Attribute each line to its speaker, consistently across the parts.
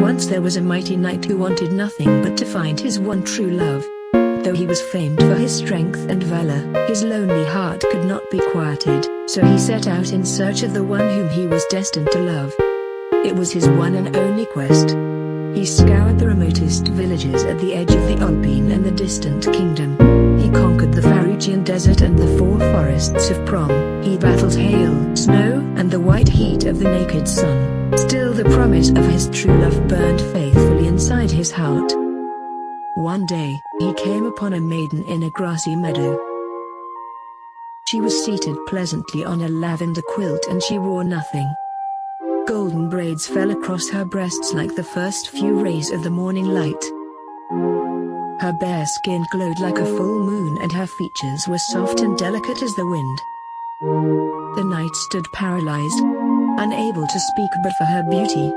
Speaker 1: Once there was a mighty knight who wanted nothing but to find his one true love. Though he was famed for his strength and valor, his lonely heart could not be quieted, so he set out in search of the one whom he was destined to love. It was his one and only quest. He scoured the remotest villages at the edge of the Alpine and the distant kingdom. He conquered the Farugian desert and the four forests of Prom. He battled hail, snow, and the white heat of the naked sun. Still the promise of his true love burned faithfully inside his heart. One day, he came upon a maiden in a grassy meadow. She was seated pleasantly on a lavender quilt and she wore nothing. Golden braids fell across her breasts like the first few rays of the morning light. Her bare skin glowed like a full moon and her features were soft and delicate as the wind. The knight stood paralyzed, unable to speak but for her beauty.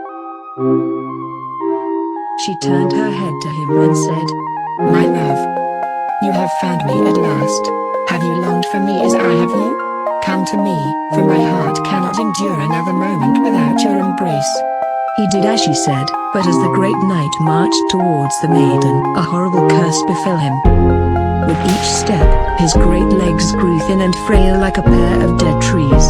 Speaker 1: She turned her head to him and said, "My love, you have found me at last. Have you longed for me as I have you? Come to me, for my heart cannot endure another moment without your embrace." He did as she said, but as the great knight marched towards the maiden, a horrible curse befell him. With each step, his great legs grew thin and frail like a pair of dead trees.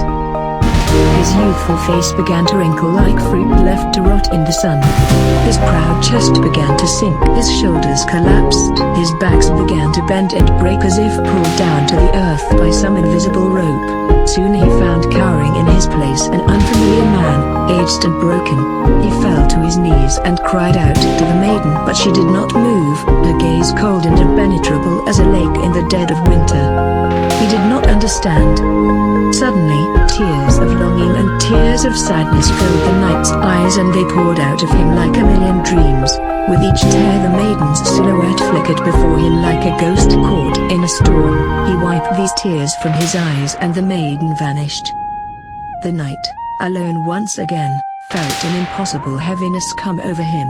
Speaker 1: His youthful face began to wrinkle like fruit left to rot in the sun. His proud chest began to sink, his shoulders collapsed, his backs began to bend and break as if pulled down to the earth by some invisible rope. Soon he found cowering in his place an unfamiliar man, aged and broken. He fell to his knees and cried out to the maiden, but she did not move, her gaze cold and impenetrable as a lake in the dead of winter. He did not understand. Suddenly, tears of longing and tears of sadness filled the knight's eyes and they poured out of him like a million dreams. With each tear the maiden's silhouette flickered before him like a ghost caught in a storm. He wiped these tears from his eyes and the maiden vanished. The knight, alone once again, felt an impossible heaviness come over him.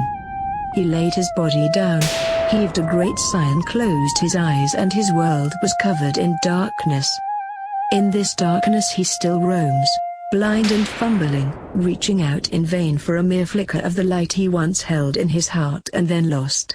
Speaker 1: He laid his body down, heaved a great sigh and closed his eyes and his world was covered in darkness. In this darkness he still roams, blind and fumbling, reaching out in vain for a mere flicker of the light he once held in his heart and then lost.